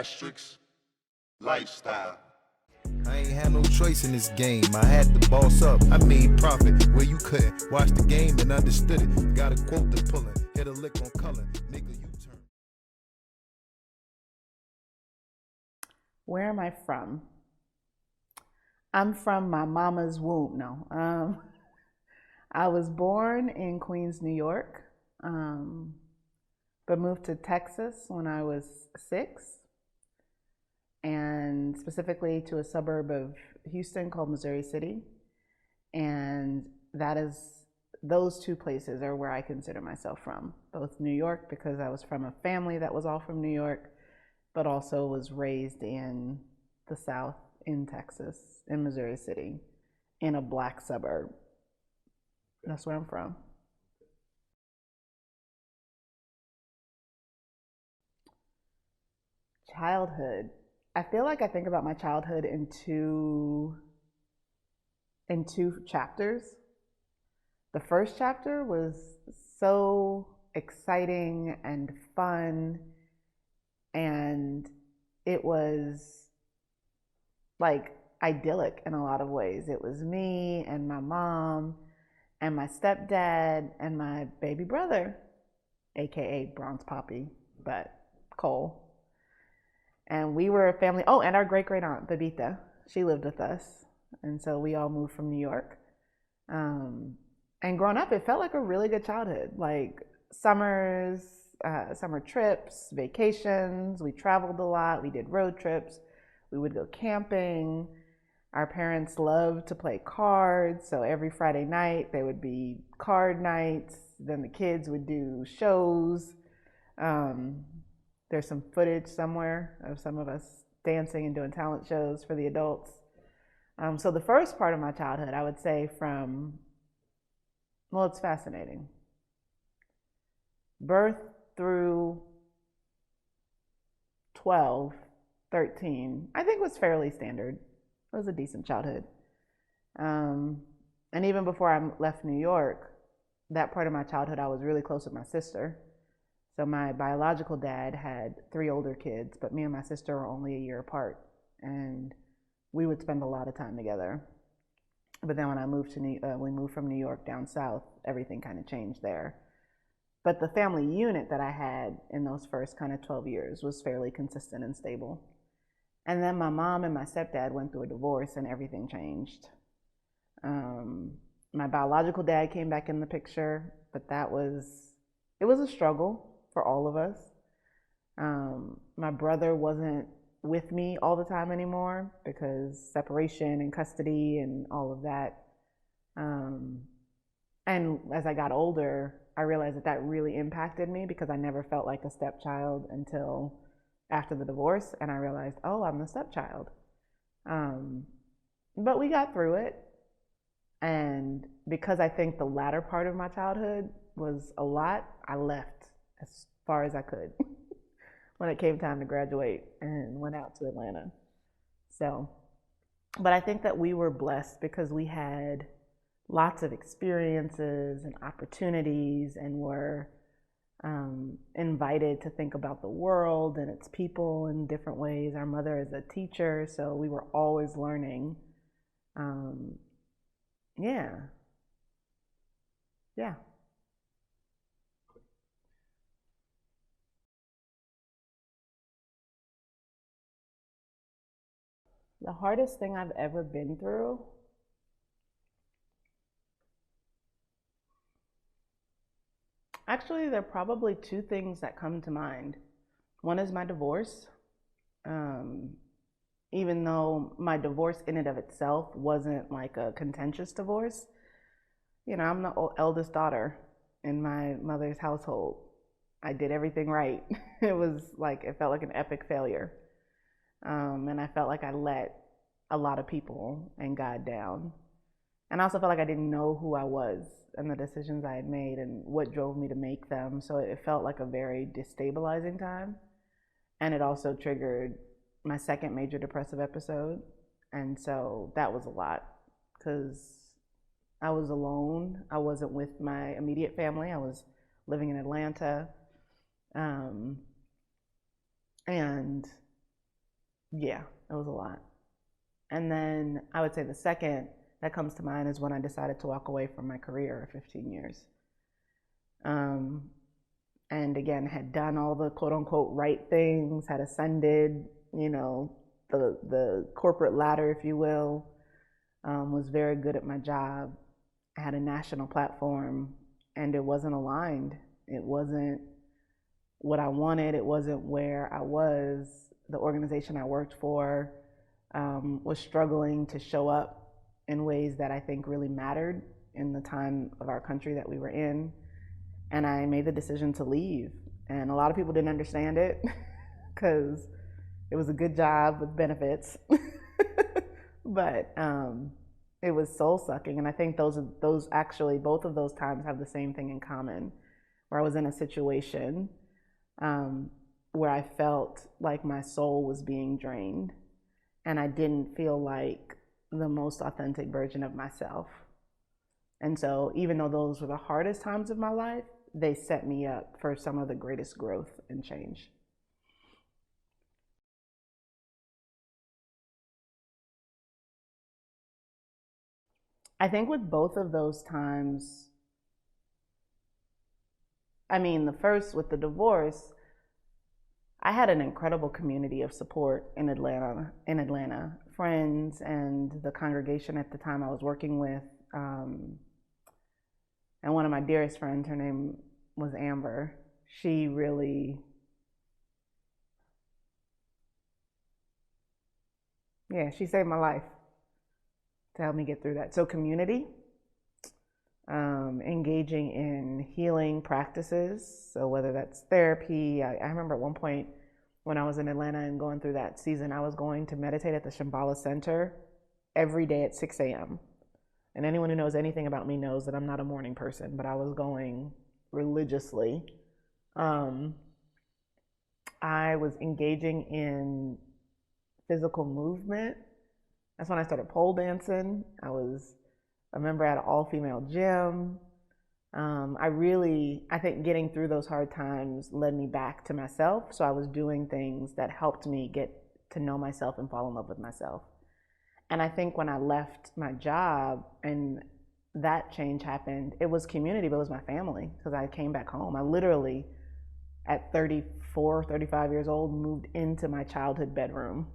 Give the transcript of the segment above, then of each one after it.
Asterix lifestyle. I ain't had no choice in this game. I had to boss up. I made profit where you couldn't. Watch the game and understood it. Got a quote to pullin'. Hit a lick on color. Nigga, you turn. Where am I from? I'm from my mama's womb. No. I was born in Queens, New York, but moved to Texas when I was 6, and specifically to a suburb of Houston called Missouri City. And those two places are where I consider myself from. Both New York, because I was from a family that was all from New York, but also was raised in the South in Texas, in Missouri City, in a black suburb. That's where I'm from. Childhood. I feel like I think about my childhood in two chapters. The first chapter was so exciting and fun, and it was like idyllic in a lot of ways. It was me and my mom and my stepdad and my baby brother, aka Bronz Poppy, but Cole. And we were a family. Oh, and our great aunt Babita, she lived with us, and so we all moved from New York. And growing up, it felt like a really good childhood. Like summers, summer trips, vacations. We traveled a lot. We did road trips. We would go camping. Our parents loved to play cards, so every Friday night there would be card nights. Then the kids would do shows. There's some footage somewhere of some of us dancing and doing talent shows for the adults. So the first part of my childhood, I would say it's fascinating. Birth through 12, 13, I think was fairly standard. It was a decent childhood. And even before I left New York, that part of my childhood, I was really close with my sister. So my biological dad had 3 older kids, but me and my sister were only a year apart. And we would spend a lot of time together. But then when we moved from New York down south, everything kind of changed there. But the family unit that I had in those first kind of 12 years was fairly consistent and stable. And then my mom and my stepdad went through a divorce and everything changed. My biological dad came back in the picture, but it was a struggle for all of us. My brother wasn't with me all the time anymore because separation and custody and all of that. And as I got older, I realized that really impacted me because I never felt like a stepchild until after the divorce, and I realized, oh, I'm the stepchild. But we got through it, and because I think the latter part of my childhood was a lot, I left as far as I could when it came time to graduate and went out to Atlanta. So, but I think that we were blessed because we had lots of experiences and opportunities and were invited to think about the world and its people in different ways. Our mother is a teacher, so we were always learning. Yeah. The hardest thing I've ever been through, actually, there are probably 2 things that come to mind. One is my divorce. Even though my divorce in and of itself wasn't like a contentious divorce, I'm the eldest daughter in my mother's household. I did everything right. It felt like an epic failure. And I felt like I let a lot of people and God down. And I also felt like I didn't know who I was and the decisions I had made and what drove me to make them. So it felt like a very destabilizing time. And it also triggered my second major depressive episode. And so that was a lot because I was alone. I wasn't with my immediate family. I was living in Atlanta. And Yeah, it was a lot. And then I would say the second that comes to mind is when I decided to walk away from my career of 15 years. Um, and again, had done all the quote unquote right things, had ascended, you know, the corporate ladder, if you will, was very good at my job, had a national platform, and it wasn't aligned. It wasn't what I wanted. It wasn't where I was. The organization I worked for was struggling to show up in ways that I think really mattered in the time of our country that we were in. And I made the decision to leave. And a lot of people didn't understand it because it was a good job with benefits. But it was soul sucking. And I think those actually, both of those times have the same thing in common, where I was in a situation where I felt like my soul was being drained and I didn't feel like the most authentic version of myself. And so, even though those were the hardest times of my life, they set me up for some of the greatest growth and change. I think with both of those times, I mean, the first with the divorce, I had an incredible community of support in Atlanta, friends and the congregation at the time I was working with. And one of my dearest friends, her name was Amber. She really, yeah, she saved my life to help me get through that. So, community, engaging in healing practices. So, whether that's therapy, I remember at one point when I was in Atlanta and going through that season, I was going to meditate at the Shambhala Center every day at 6 a.m. And anyone who knows anything about me knows that I'm not a morning person, but I was going religiously. Um, I was engaging in physical movement. That's when I started pole dancing. I was a member at an all-female gym. I think getting through those hard times led me back to myself. So I was doing things that helped me get to know myself and fall in love with myself. And I think when I left my job and that change happened, it was community, but it was my family because I came back home. I literally, at 34, 35 years old, moved into my childhood bedroom.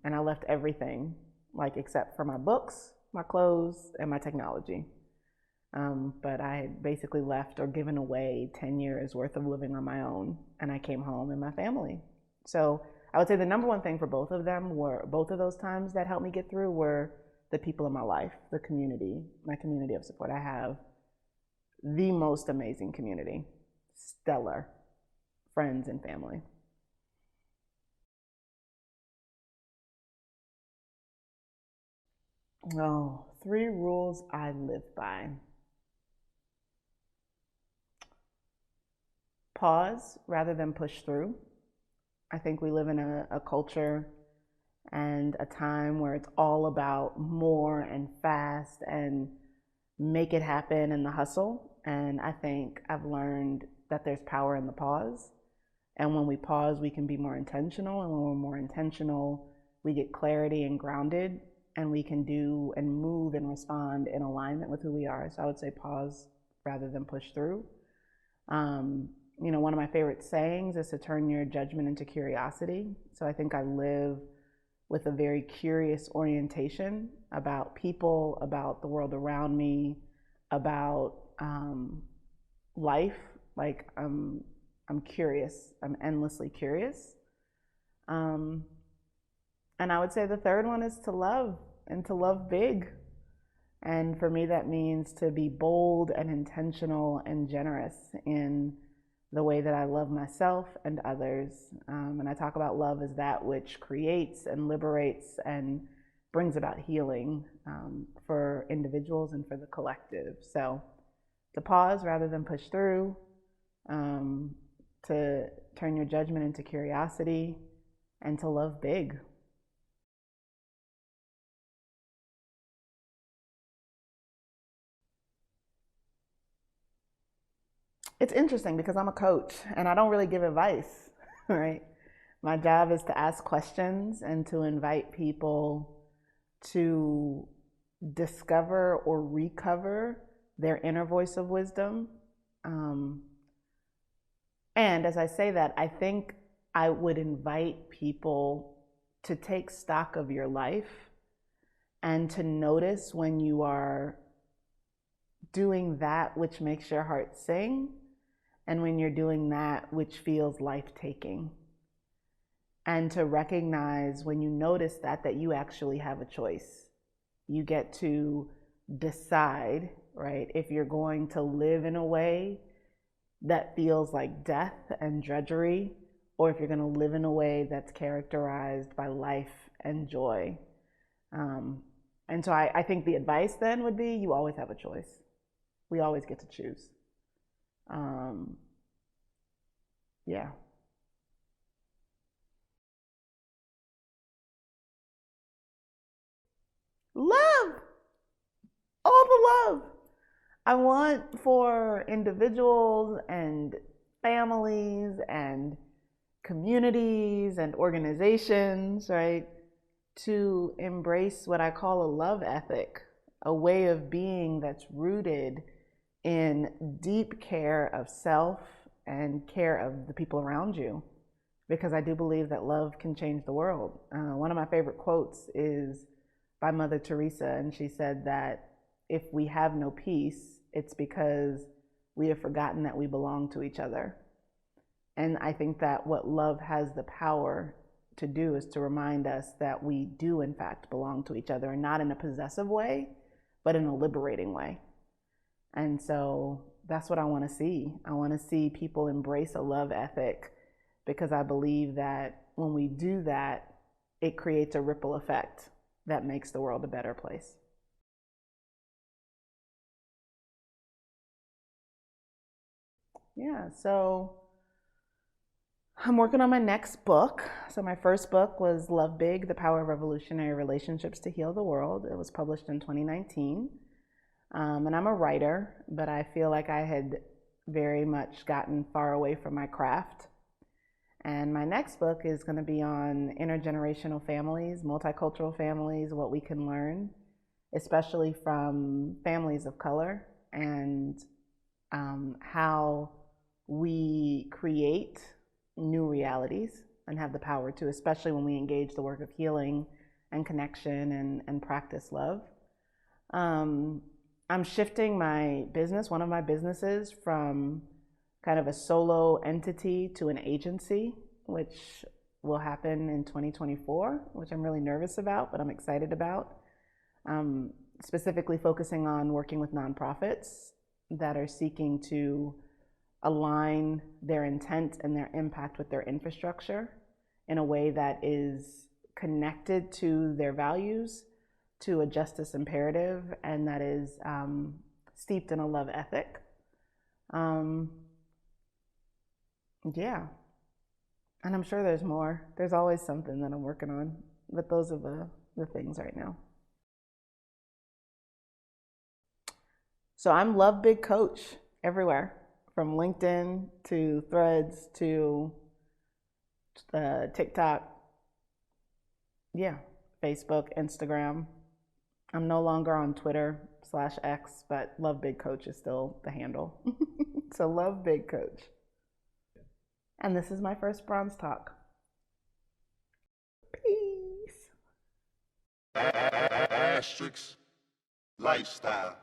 And I left everything, like except for my books, my clothes, and my technology. But I had basically left or given away 10 years worth of living on my own, and I came home and my family. So I would say the number one thing for both of them were both of those times that helped me get through were the people in my life, the community, my community of support. I have the most amazing community, stellar friends and family. Oh, three rules I live by. Pause rather than push through. I think we live in a culture and a time where it's all about more and fast and make it happen in the hustle. And I think I've learned that there's power in the pause. And when we pause, we can be more intentional. And when we're more intentional, we get clarity and grounded, and we can do and move and respond in alignment with who we are. So I would say pause rather than push through. One of my favorite sayings is to turn your judgment into curiosity. So I think I live with a very curious orientation about people, about the world around me, about life. Like I'm curious. I'm endlessly curious. Um, and I would say the third one is to love and to love big. And for me, that means to be bold and intentional and generous in the way that I love myself and others. And I talk about love as that which creates and liberates and brings about healing for individuals and for the collective. So to pause rather than push through, to turn your judgment into curiosity, and to love big. It's interesting because I'm a coach and I don't really give advice, right? My job is to ask questions and to invite people to discover or recover their inner voice of wisdom. And as I say that, I think I would invite people to take stock of your life and to notice when you are doing that which makes your heart sing and when you're doing that which feels life-taking. And to recognize when you notice that you actually have a choice. You get to decide, right, if you're going to live in a way that feels like death and drudgery, or if you're going to live in a way that's characterized by life and joy. And so I think the advice then would be, you always have a choice. We always get to choose. Yeah. Love! All the love! I want for individuals and families and communities and organizations, right, to embrace what I call a love ethic, a way of being that's rooted in deep care of self and care of the people around you, because I do believe that love can change the world. One of my favorite quotes is by Mother Teresa, and she said that if we have no peace, it's because we have forgotten that we belong to each other. And I think that what love has the power to do is to remind us that we do in fact belong to each other, and not in a possessive way, but in a liberating way. And so that's what I want to see. I want to see people embrace a love ethic, because I believe that when we do that, it creates a ripple effect that makes the world a better place. Yeah, so I'm working on my next book. So my first book was Love Big, The Power of Revolutionary Relationships to Heal the World. It was published in 2019. And I'm a writer, but I feel like I had very much gotten far away from my craft. And my next book is going to be on intergenerational families, multicultural families, what we can learn, especially from families of color, and how we create new realities and have the power to, especially when we engage the work of healing and connection and practice love. I'm shifting my business, one of my businesses, from kind of a solo entity to an agency, which will happen in 2024, which I'm really nervous about, but I'm excited about. Specifically focusing on working with nonprofits that are seeking to align their intent and their impact with their infrastructure in a way that is connected to their values, to a justice imperative, and that is steeped in a love ethic. Yeah, and I'm sure there's more. There's always something that I'm working on, but those are the things right now. So I'm Love Big Coach everywhere, from LinkedIn to Threads to TikTok, yeah, Facebook, Instagram. I'm no longer on Twitter/X, but Love Big Coach is still the handle. So Love Big Coach. And this is my first Bronz Talk. Peace. Asterisk lifestyle.